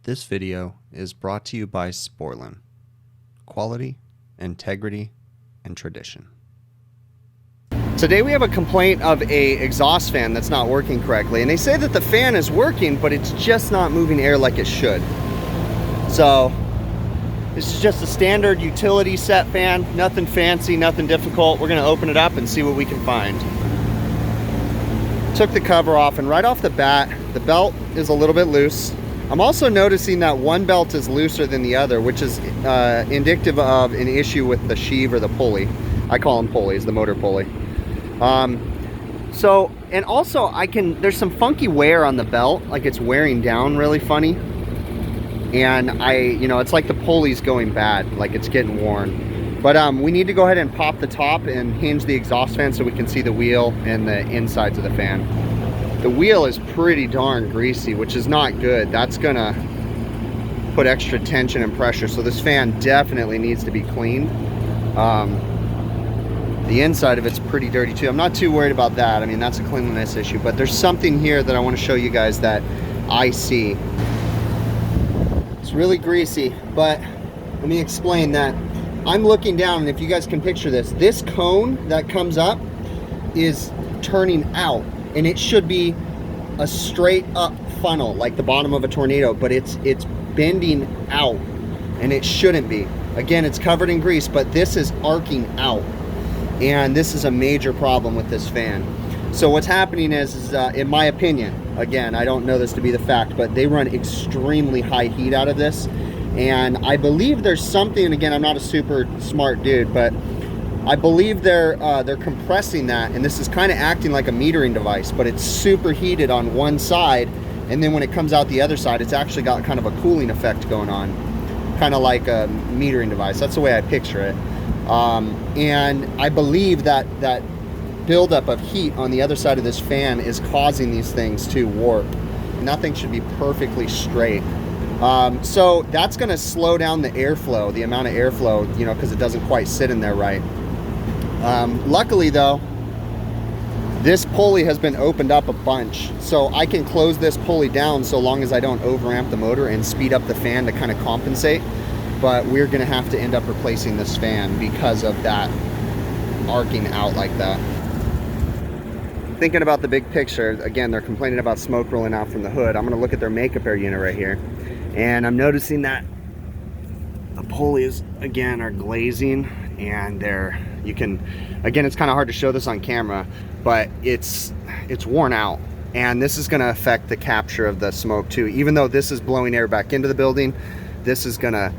This video is brought to you by Sporlan. Quality, integrity, and tradition. Today we have a complaint of a exhaust fan that's not working correctly, and they say that the fan is working, but it's just not moving air like it should. So this is just a standard utility set fan, nothing fancy, nothing difficult. We're gonna open it up and see what we can find. Took the cover off, and right off the bat, the belt is a little bit loose. I'm also noticing that one belt is looser than the other, which is indicative of an issue with the sheave or the pulley. I call them pulleys, the motor pulley. And also there's some funky wear on the belt, like it's wearing down really funny. And it's like the pulley's going bad, like it's getting worn. But we need to go ahead and pop the top and hinge the exhaust fan so we can see the wheel and the insides of the fan. The wheel is pretty darn greasy, which is not good. That's gonna put extra tension and pressure, so this fan definitely needs to be cleaned. The inside of it's pretty dirty too. I'm not too worried about that. I mean, that's a cleanliness issue, but there's something here that I want to show you guys that I see. It's really greasy, but let me explain that. I'm looking down, and if you guys can picture this cone that comes up is turning out, and it should be a straight up funnel like the bottom of a tornado, but it's bending out, and it shouldn't be. Again, it's covered in grease, but this is arcing out, and this is a major problem with this fan. So what's happening is in my opinion, again, I don't know this to be the fact, but they run extremely high heat out of this, and I believe there's something, and again, I'm not a super smart dude, but I believe they're compressing that, and this is kind of acting like a metering device, but it's super heated on one side, and then when it comes out the other side, it's actually got kind of a cooling effect going on, kind of like a metering device. That's the way I picture it. And I believe that buildup of heat on the other side of this fan is causing these things to warp. Nothing should be perfectly straight. So that's going to slow down the airflow, the amount of airflow, because it doesn't quite sit in there right. Luckily though, this pulley has been opened up a bunch, so I can close this pulley down so long as I don't overamp the motor and speed up the fan to kind of compensate. But we're going to have to end up replacing this fan because of that arcing out like that. Thinking about the big picture, again, they're complaining about smoke rolling out from the hood. I'm going to look at their makeup air unit right here, and I'm noticing that the pulleys again are glazing, and again, it's kind of hard to show this on camera, but it's worn out, and this is going to affect the capture of the smoke too. Even though this is blowing air back into the building, this is going to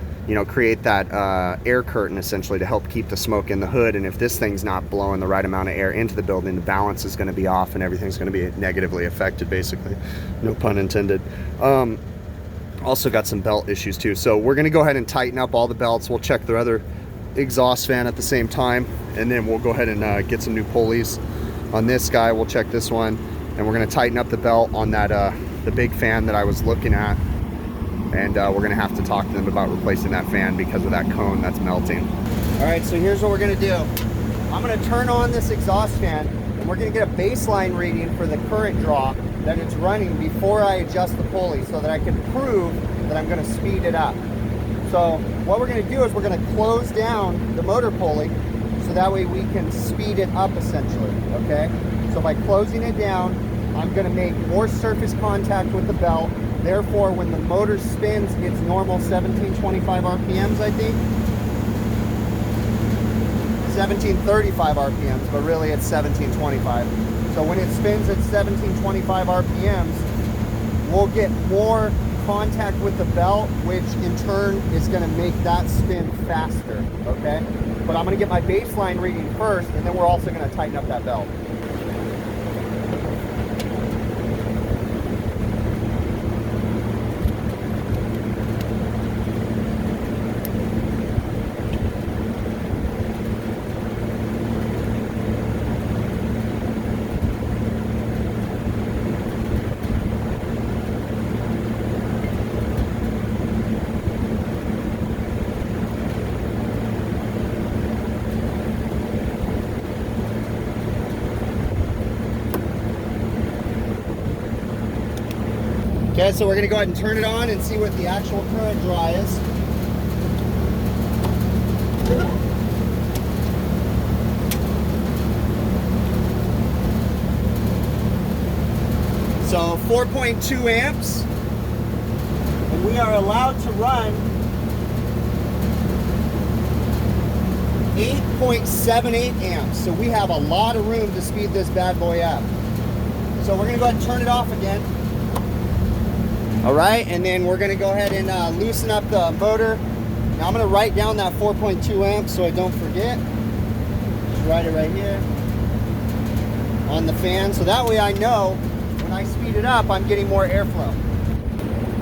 create that air curtain essentially to help keep the smoke in the hood. And if this thing's not blowing the right amount of air into the building, the balance is going to be off and everything's going to be negatively affected, basically. No pun intended. Also got some belt issues too. So we're going to go ahead and tighten up all the belts. We'll check their other exhaust fan at the same time, and then we'll go ahead and get some new pulleys on this guy. We'll check this one, and we're going to tighten up the belt on that the big fan that I was looking at. And we're gonna have to talk to them about replacing that fan because of that cone that's melting. All right, so here's what we're gonna do. I'm gonna turn on this exhaust fan, and we're gonna get a baseline reading for the current draw that it's running before I adjust the pulley, so that I can prove that I'm gonna speed it up. So what we're gonna do is we're gonna close down the motor pulley, so that way we can speed it up essentially, okay? So by closing it down, I'm gonna make more surface contact with the belt. Therefore, when the motor spins, it's normal 1725 RPMs, I think. 1735 RPMs, but really it's 1725. So when it spins at 1725 RPMs, we'll get more contact with the belt, which in turn is going to make that spin faster, okay? But I'm going to get my baseline reading first, and then we're also going to tighten up that belt. Okay, so we're gonna go ahead and turn it on and see what the actual current draw is. So 4.2 amps, and we are allowed to run 8.78 amps. So we have a lot of room to speed this bad boy up. So we're gonna go ahead and turn it off again. All right, and then we're gonna go ahead and loosen up the motor. Now I'm gonna write down that 4.2 amps so I don't forget. Just write it right here on the fan, so that way I know when I speed it up, I'm getting more airflow.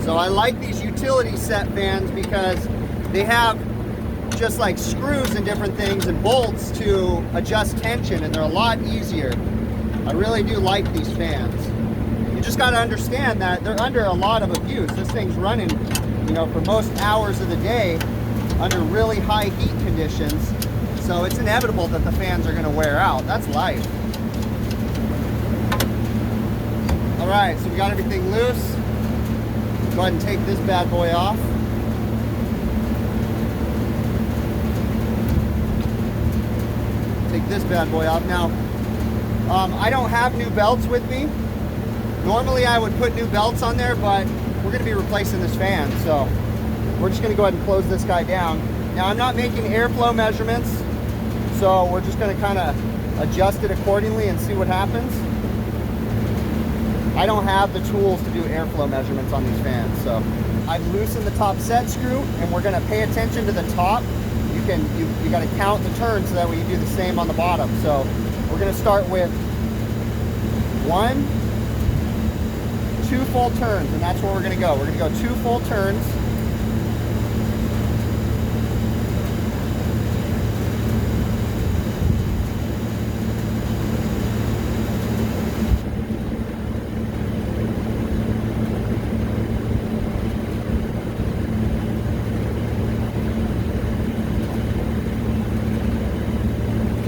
So I like these utility set fans because they have just like screws and different things and bolts to adjust tension, and they're a lot easier. I really do like these fans. You just got to understand that they're under a lot of abuse. This thing's running, you know, for most hours of the day under really high heat conditions. So it's inevitable that the fans are going to wear out. That's life. All right, so we got everything loose. Go ahead and take this bad boy off. Take this bad boy off. Now, I don't have new belts with me. Normally I would put new belts on there, but we're going to be replacing this fan, so we're just going to go ahead and close this guy down. Now I'm not making airflow measurements, so we're just going to kind of adjust it accordingly and see what happens. I don't have the tools to do airflow measurements on these fans, so I've loosened the top set screw, and we're going to pay attention to the top. You got to count the turns so that way you do the same on the bottom. So we're going to start with 1, 2 full turns, and that's where we're going to go. We're going to go 2 full turns.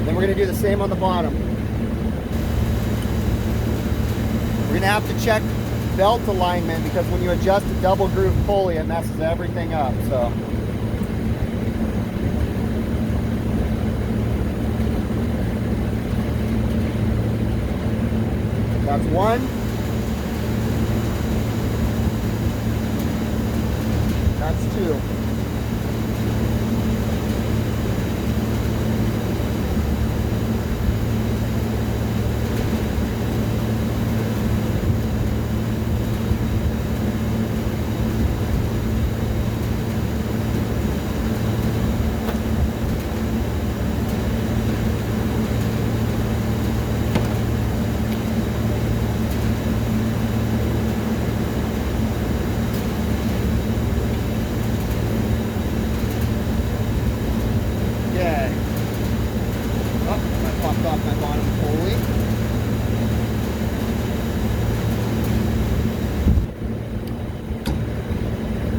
We're going to do the same on the bottom. We're going to have to check belt alignment because when you adjust a double groove pulley, it messes everything up. So that's 1. That's 2. Off my bottom pulley.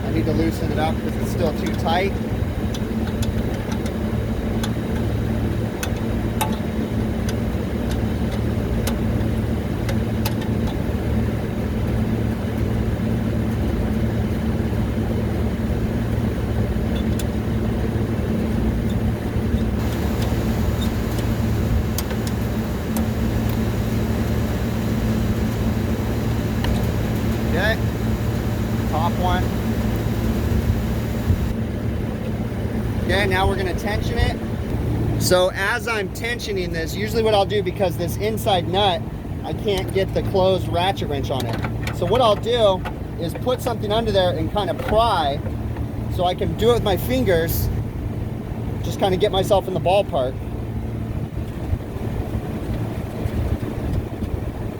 I need to loosen it up because it's still too tight. Okay, top one. Okay, now we're gonna tension it. So as I'm tensioning this, usually what I'll do, because this inside nut, I can't get the closed ratchet wrench on it. So what I'll do is put something under there and kind of pry so I can do it with my fingers, just kind of get myself in the ballpark.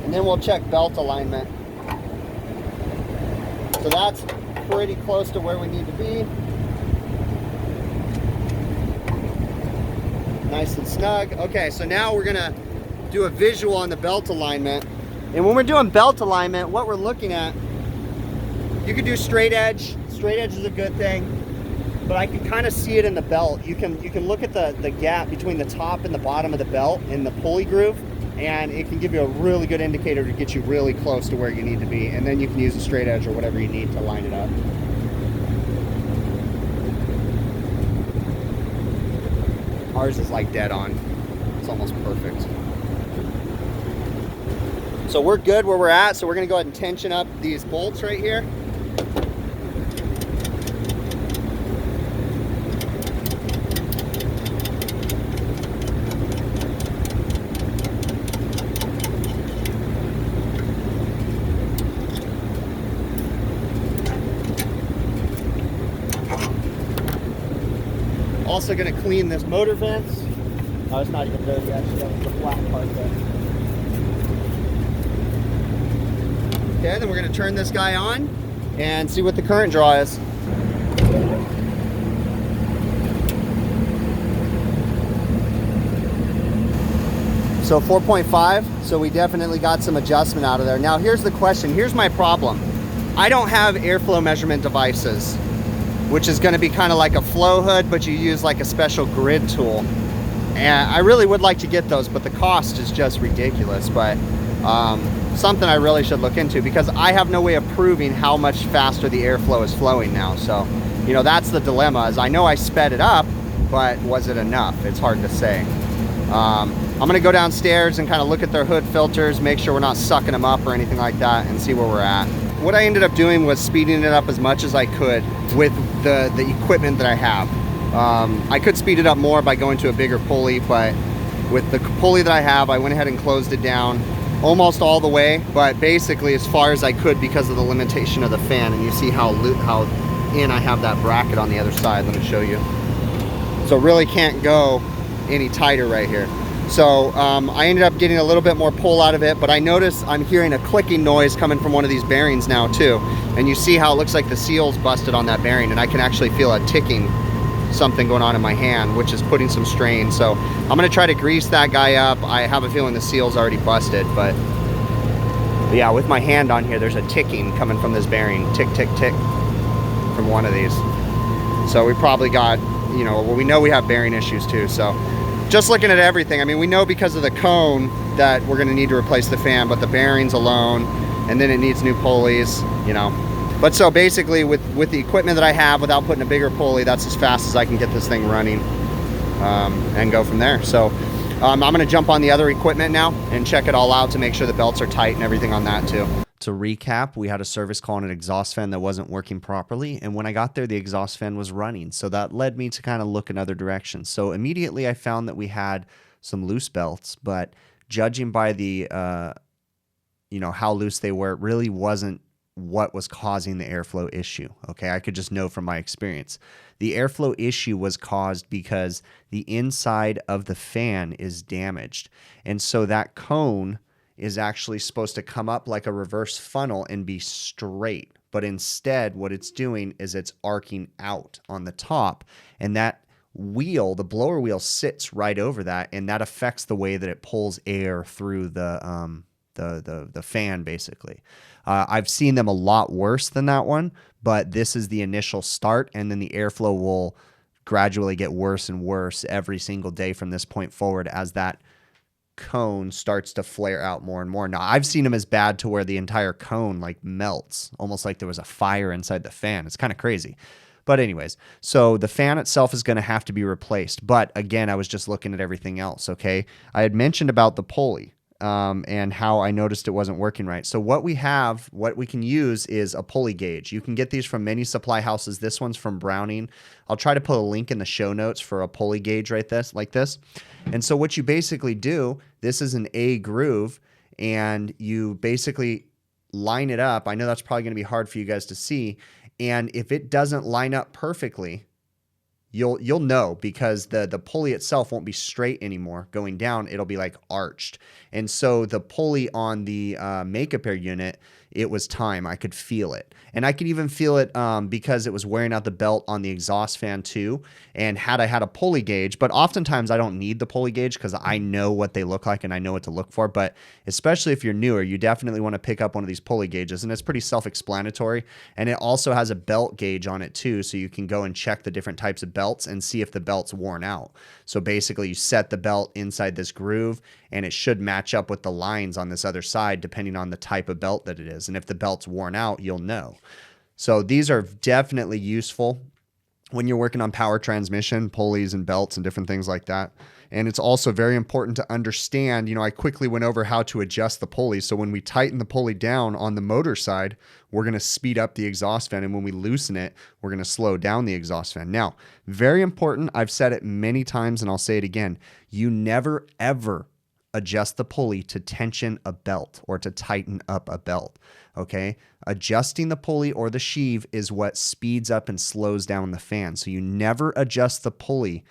And then we'll check belt alignment. So that's pretty close to where we need to be. Nice and snug. Okay, so now we're gonna do a visual on the belt alignment. And when we're doing belt alignment, what we're looking at, you could do straight edge. Straight edge is a good thing, but I can kind of see it in the belt. You can look at the gap between the top and the bottom of the belt in the pulley groove. and it can give you a really good indicator to get you really close to where you need to be, and then you can use a straight edge or whatever you need to line it up. Ours is like dead on. It's almost perfect. So we're good where we're at, so we're gonna go ahead and tension up these bolts right here. Also going to clean this motor vents. Oh, it's not even dirty, actually. That was the flat part there. Okay, then we're going to turn this guy on and see what the current draw is. So 4.5, so we definitely got some adjustment out of there. Now here's the question, here's my problem. I don't have airflow measurement devices, which is going to be kind of like a flow hood, but you use like a special grid tool. And I really would like to get those, but the cost is just ridiculous. But something I really should look into, because I have no way of proving how much faster the airflow is flowing now. So, you know, that's the dilemma, is I know I sped it up, but was it enough? It's hard to say. I'm going to go downstairs and kind of look at their hood filters, make sure we're not sucking them up or anything like that, and see where we're at. What I ended up doing was speeding it up as much as I could with the equipment that I have. I could speed it up more by going to a bigger pulley, but with the pulley that I have, I went ahead and closed it down almost all the way, but basically as far as I could because of the limitation of the fan. And you see how in I have that bracket on the other side. Let me show you. So really can't go any tighter right here. So I ended up getting a little bit more pull out of it, but I notice I'm hearing a clicking noise coming from one of these bearings now too. And you see how it looks like the seal's busted on that bearing, and I can actually feel a ticking something going on in my hand, which is putting some strain. So I'm gonna try to grease that guy up. I have a feeling the seal's already busted, but yeah, with my hand on here, there's a ticking coming from this bearing. Tick, tick, tick from one of these. So we probably got, you know, well, we know we have bearing issues too. So just looking at everything, I mean, we know because of the cone that we're gonna need to replace the fan, but the bearings alone, and then it needs new pulleys, you know. But so basically with the equipment that I have, without putting a bigger pulley, that's as fast as I can get this thing running and go from there. So I'm gonna jump on the other equipment now and check it all out to make sure the belts are tight and everything on that too. To recap, we had a service call on an exhaust fan that wasn't working properly, and when I got there, the exhaust fan was running. So that led me to kind of look in other directions. So immediately I found that we had some loose belts, but judging by the, you know, how loose they were, it really wasn't what was causing the airflow issue. Okay, I could just know from my experience. The airflow issue was caused because the inside of the fan is damaged. And so that cone is actually supposed to come up like a reverse funnel and be straight. But instead, what it's doing is it's arcing out on the top. And that wheel, the blower wheel, sits right over that, and that affects the way that it pulls air through the fan, basically. I've seen them a lot worse than that one, but this is the initial start, and then the airflow will gradually get worse and worse every single day from this point forward as that cone starts to flare out more and more. Now, I've seen them as bad to where the entire cone like melts, almost like there was a fire inside the fan. It's kind of crazy. But anyways, so the fan itself is going to have to be replaced. But again, I was just looking at everything else, okay? I had mentioned about the pulley. And how I noticed it wasn't working right. So what we can use is a pulley gauge. You can get these from many supply houses. This one's from Browning. I'll try to put a link in the show notes for a pulley gauge like this. And so what you basically do, this is an A groove, and you basically line it up. I know that's probably going to be hard for you guys to see. And if it doesn't line up perfectly, you'll know, because the pulley itself won't be straight anymore going down. It'll be like arched. And so the pulley on the Make-A-Pair unit it was time. I could feel it. And I could even feel it because it was wearing out the belt on the exhaust fan too. And had I had a pulley gauge, but oftentimes I don't need the pulley gauge because I know what they look like and I know what to look for. But especially if you're newer, you definitely want to pick up one of these pulley gauges, and it's pretty self-explanatory. And it also has a belt gauge on it too, so you can go and check the different types of belts and see if the belt's worn out. So basically you set the belt inside this groove and it should match up with the lines on this other side depending on the type of belt that it is. And if the belt's worn out, you'll know. So these are definitely useful when you're working on power transmission, pulleys and belts and different things like that. And it's also very important to understand, I quickly went over how to adjust the pulley. So when we tighten the pulley down on the motor side, we're going to speed up the exhaust fan. And when we loosen it, we're going to slow down the exhaust fan. Now, very important. I've said it many times and I'll say it again. You never, ever adjust the pulley to tension a belt or to tighten up a belt. Okay. Adjusting the pulley or the sheave is what speeds up and slows down the fan. So you never adjust the pulley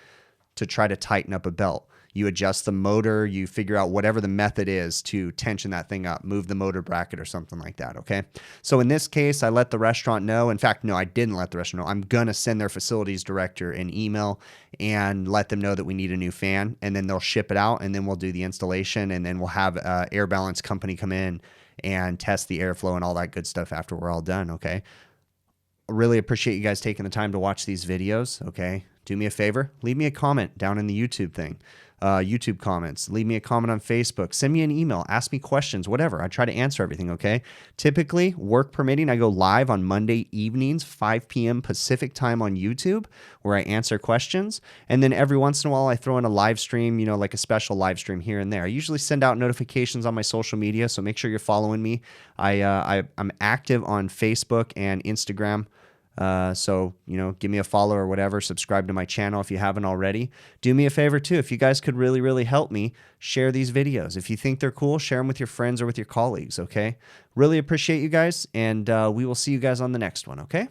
to try to tighten up a belt. You adjust the motor, you figure out whatever the method is to tension that thing up, move the motor bracket or something like that, okay? So in this case, I let the restaurant know. In fact, no, I didn't let the restaurant know. I'm going to send their facilities director an email and let them know that we need a new fan, and then they'll ship it out, and then we'll do the installation, and then we'll have an air balance company come in and test the airflow and all that good stuff after we're all done, okay? I really appreciate you guys taking the time to watch these videos, okay? Do me a favor, leave me a comment down in the YouTube thing, YouTube comments. Leave me a comment on Facebook. Send me an email. Ask me questions, whatever. I try to answer everything, okay? Typically, work permitting, I go live on Monday evenings, 5 p.m. Pacific time on YouTube, where I answer questions. And then every once in a while, I throw in a live stream, like a special live stream here and there. I usually send out notifications on my social media, so make sure you're following me. I'm active on Facebook and Instagram. So, give me a follow or whatever, subscribe to my channel if you haven't already. Do me a favor too. If you guys could really, really help me, share these videos. If you think they're cool, share them with your friends or with your colleagues. Okay. Really appreciate you guys. And, we will see you guys on the next one. Okay.